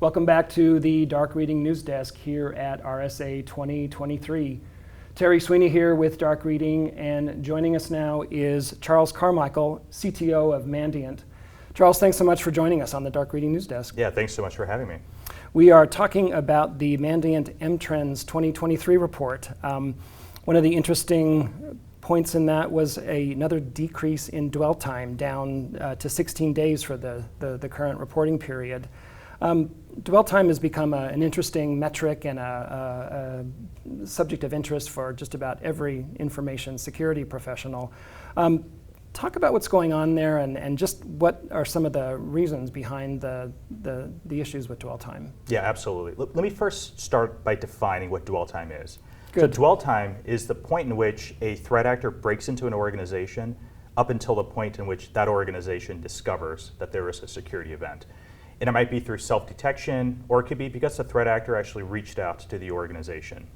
Welcome back to the Dark Reading News Desk here at RSA 2023. Terry Sweeney here with Dark Reading, and joining us now is Charles Carmakal, CTO of Mandiant. Charles, thanks so much for joining us on the Dark Reading News Desk. Yeah, thanks so much for having me. We are talking about the Mandiant M-Trends 2023 report. One of the interesting points in that was another decrease in dwell time, down to 16 days for the current reporting period. Dwell time has become an interesting metric and a subject of interest for just about every information security professional. Talk about what's going on there and just what are some of the reasons behind the issues with dwell time. Yeah, absolutely. Let me first start by defining what dwell time is. Good. So dwell time is the point in which a threat actor breaks into an organization up until the point in which that organization discovers that there is a security event. And it might be through self-detection, or it could be because the threat actor actually reached out to the organization.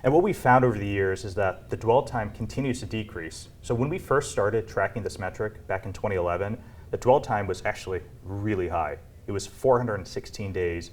And what we found over the years is that the dwell time continues to decrease. So when we first started tracking this metric back in 2011, the dwell time was actually really high. It was 416 days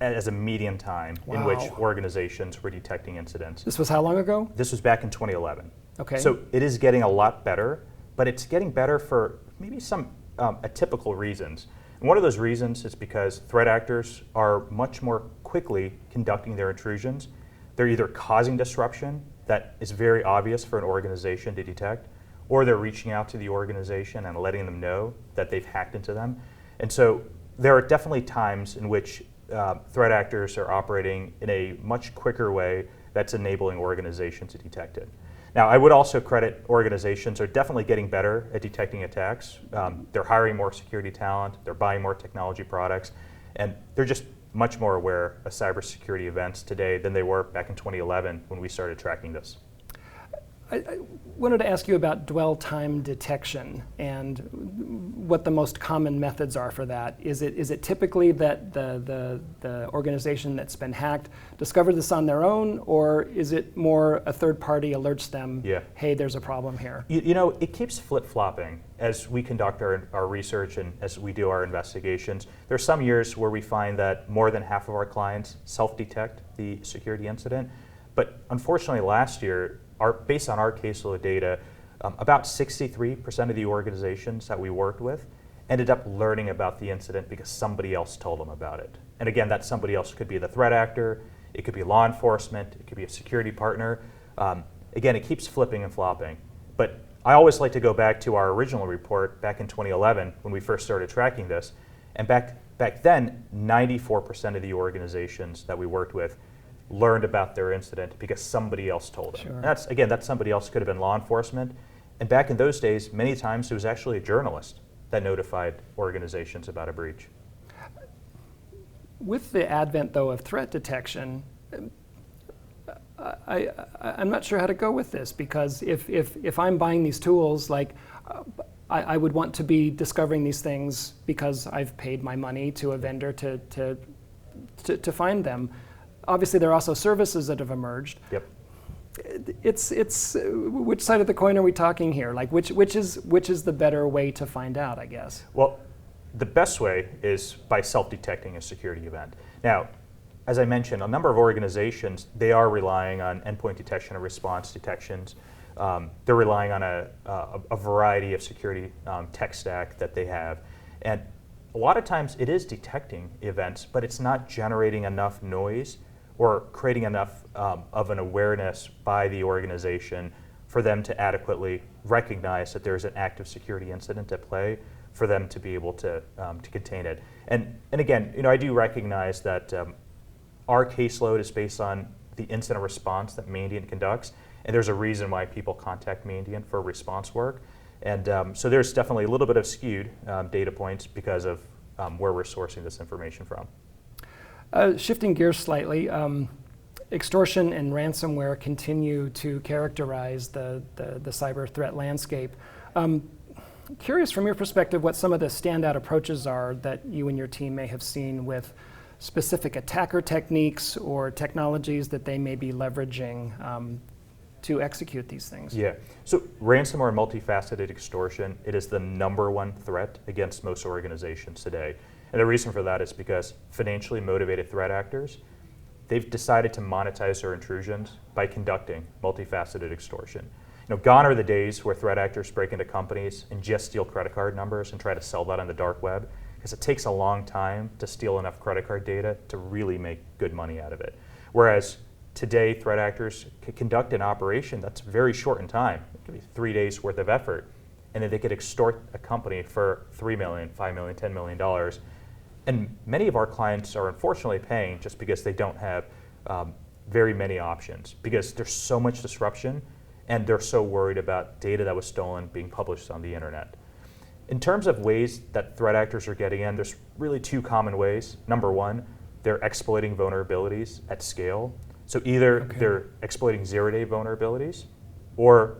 as a median time in which organizations were detecting incidents. This was how long ago? This was back in 2011. Okay. So it is getting a lot better, but it's getting better for maybe some atypical reasons. And one of those reasons is because threat actors are much more quickly conducting their intrusions. They're either causing disruption that is very obvious for an organization to detect, or they're reaching out to the organization and letting them know that they've hacked into them. And so there are definitely times in which threat actors are operating in a much quicker way that's enabling organizations to detect it. Now, I would also credit organizations are definitely getting better at detecting attacks. They're hiring more security talent, they're buying more technology products, and they're just much more aware of cybersecurity events today than they were back in 2011 when we started tracking this. I wanted to ask you about dwell time detection and what the most common methods are for that. Is it typically that the organization that's been hacked discovered this on their own, or is it more a third party alerts them, hey, there's a problem here? You know, it keeps flip-flopping as we conduct our research and as we do our investigations. There's some years where we find that more than half of our clients self-detect the security incident, but unfortunately last year, based on our caseload data, about 63% of the organizations that we worked with ended up learning about the incident because somebody else told them about it. And again, that somebody else could be the threat actor, it could be law enforcement, it could be a security partner. Again, it keeps flipping and flopping. But I always like to go back to our original report back in 2011 when we first started tracking this. And back then, 94% of the organizations that we worked with learned about their incident because somebody else told them. Sure. And that somebody else could have been law enforcement. And back in those days, many times it was actually a journalist that notified organizations about a breach. With the advent, though, of threat detection, I'm not sure how to go with this, because if I'm buying these tools, like I would want to be discovering these things because I've paid my money to a vendor to find them. Obviously, there are also services that have emerged. Yep. It's which side of the coin are we talking here? Like which is the better way to find out, I guess? Well, the best way is by self-detecting a security event. Now, as I mentioned, a number of organizations, they are relying on endpoint detection and response detections. They're relying on a variety of security tech stack that they have. And a lot of times it is detecting events, but it's not generating enough noise or creating enough of an awareness by the organization for them to adequately recognize that there's an active security incident at play for them to be able to contain it. And again, I do recognize that our caseload is based on the incident response that Mandiant conducts, and there's a reason why people contact Mandiant for response work. And so there's definitely a little bit of skewed data points because of where we're sourcing this information from. Shifting gears slightly, extortion and ransomware continue to characterize the cyber threat landscape. Curious from your perspective what some of the standout approaches are that you and your team may have seen with specific attacker techniques or technologies that they may be leveraging to execute these things. Yeah, so ransomware and multifaceted extortion, it is the #1 threat against most organizations today. And the reason for that is because financially motivated threat actors, they've decided to monetize their intrusions by conducting multifaceted extortion. Gone are the days where threat actors break into companies and just steal credit card numbers and try to sell that on the dark web, because it takes a long time to steal enough credit card data to really make good money out of it. Whereas today, threat actors can conduct an operation that's very short in time. It could be 3 days worth of effort, and then they could extort a company for $3 million, $5 million, $10 million. And many of our clients are unfortunately paying just because they don't have very many options, because there's so much disruption and they're so worried about data that was stolen being published on the internet. In terms of ways that threat actors are getting in, there's really two common ways. Number one, they're exploiting vulnerabilities at scale. So either they're exploiting zero-day vulnerabilities or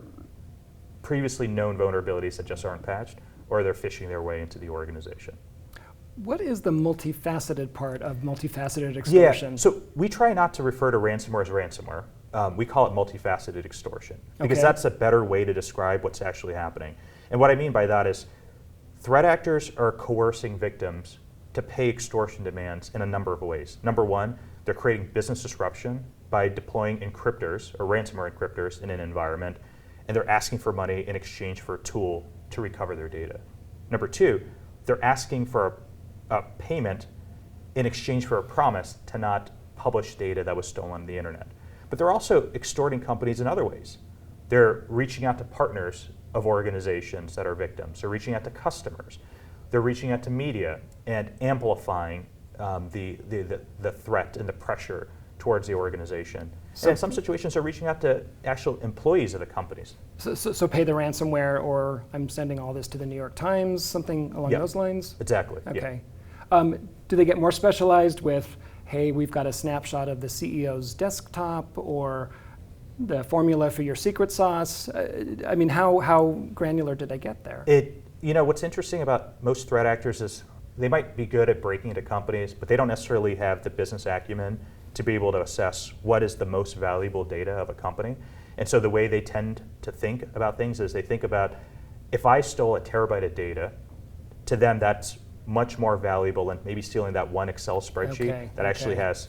previously known vulnerabilities that just aren't patched, or they're phishing their way into the organization. What is the multifaceted part of multifaceted extortion? Yeah, so we try not to refer to ransomware as ransomware. We call it multifaceted extortion, because that's a better way to describe what's actually happening. And what I mean by that is threat actors are coercing victims to pay extortion demands in a number of ways. Number one, they're creating business disruption by deploying encryptors or ransomware encryptors in an environment, and they're asking for money in exchange for a tool to recover their data. Number two, they're asking for a payment in exchange for a promise to not publish data that was stolen on the internet. But they're also extorting companies in other ways. They're reaching out to partners of organizations that are victims. They're reaching out to customers. They're reaching out to media and amplifying the threat and the pressure towards the organization. So in some situations, they're reaching out to actual employees of the companies. So pay the ransomware, or I'm sending all this to the New York Times, something along those lines? Exactly. Okay. Do they get more specialized with, hey, we've got a snapshot of the CEO's desktop, or the formula for your secret sauce? I mean, how granular did they get there? What's interesting about most threat actors is they might be good at breaking into companies, but they don't necessarily have the business acumen to be able to assess what is the most valuable data of a company. And so the way they tend to think about things is they think about, if I stole a terabyte of data, to them that's much more valuable than maybe stealing that one Excel spreadsheet that actually has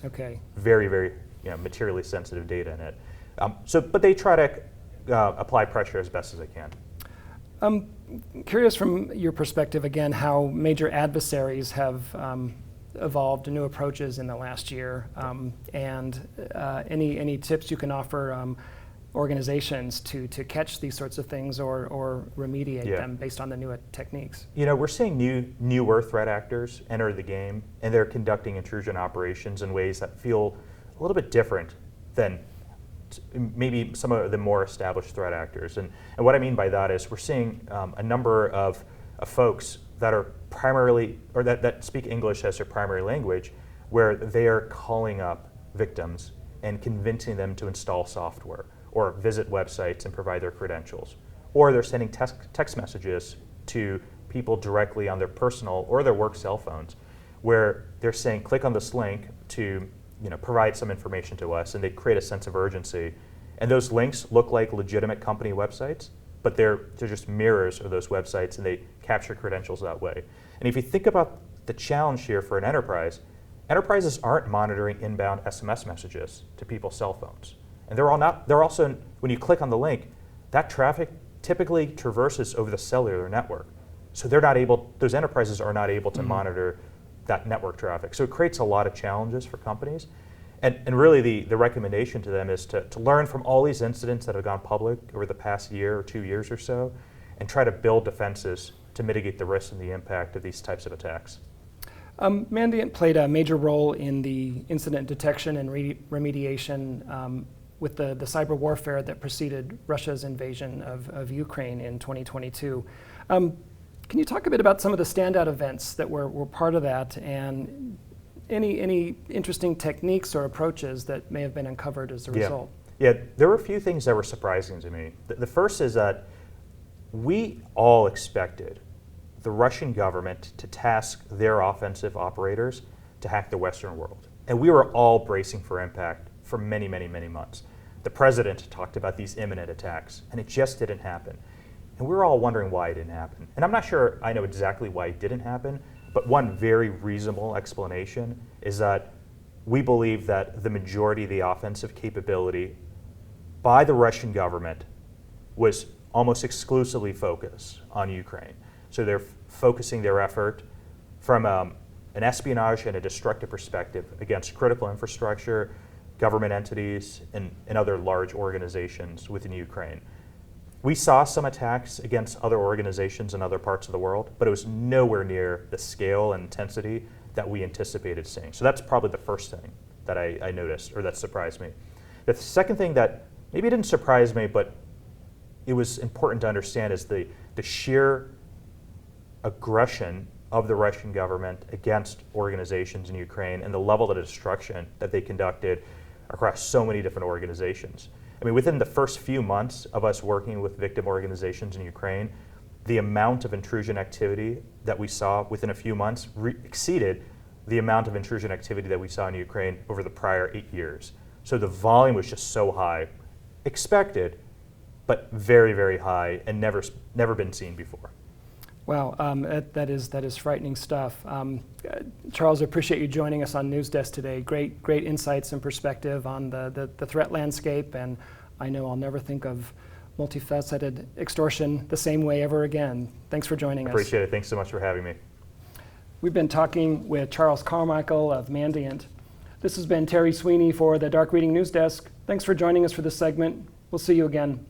very, very materially sensitive data in it. But they try to apply pressure as best as they can. I'm curious from your perspective, again, how major adversaries have evolved new approaches in the last year, and any tips you can offer organizations to catch these sorts of things or remediate them based on the newer techniques? We're seeing newer threat actors enter the game, and they're conducting intrusion operations in ways that feel a little bit different than maybe some of the more established threat actors. And what I mean by that is we're seeing a number of folks that are primarily, or that speak English as their primary language, where they are calling up victims and convincing them to install software or visit websites and provide their credentials. Or they're sending text messages to people directly on their personal or their work cell phones, where they're saying, click on this link to provide some information to us, and they create a sense of urgency. And those links look like legitimate company websites, but they're just mirrors of those websites, and they capture credentials that way. And if you think about the challenge here for an enterprise, enterprises aren't monitoring inbound SMS messages to people's cell phones. And they're also, when you click on the link, that traffic typically traverses over the cellular network. So those enterprises are not able to monitor that network traffic. So it creates a lot of challenges for companies. And really the recommendation to them is to learn from all these incidents that have gone public over the past year or 2 years or so, and try to build defenses to mitigate the risk and the impact of these types of attacks. Mandiant played a major role in the incident detection and remediation with the cyber warfare that preceded Russia's invasion of Ukraine in 2022. Can you talk a bit about some of the standout events that were part of that, and any interesting techniques or approaches that may have been uncovered as a result? Yeah, there were a few things that were surprising to me. The first is that we all expected the Russian government to task their offensive operators to hack the Western world. And we were all bracing for impact for many, many, many months. The president talked about these imminent attacks, and it just didn't happen. And we were all wondering why it didn't happen. And I'm not sure I know exactly why it didn't happen, But one very reasonable explanation is that we believe that the majority of the offensive capability by the Russian government was almost exclusively focused on Ukraine. So they're focusing their effort from an espionage and a destructive perspective against critical infrastructure, government entities, and other large organizations within Ukraine. We saw some attacks against other organizations in other parts of the world, but it was nowhere near the scale and intensity that we anticipated seeing. So that's probably the first thing that I noticed, or that surprised me. The second thing that maybe didn't surprise me, but it was important to understand, is the sheer aggression of the Russian government against organizations in Ukraine and the level of destruction that they conducted across so many different organizations. I mean, within the first few months of us working with victim organizations in Ukraine, the amount of intrusion activity that we saw within a few months exceeded the amount of intrusion activity that we saw in Ukraine over the prior 8 years. So the volume was just so high, expected, but very, very high, and never been seen before. Wow, that is frightening stuff. Charles, I appreciate you joining us on News Desk today. Great insights and perspective on the threat landscape, and I know I'll never think of multifaceted extortion the same way ever again. Thanks for joining us. Appreciate it. Thanks so much for having me. We've been talking with Charles Carmakal of Mandiant. This has been Terry Sweeney for the Dark Reading News Desk. Thanks for joining us for this segment. We'll see you again.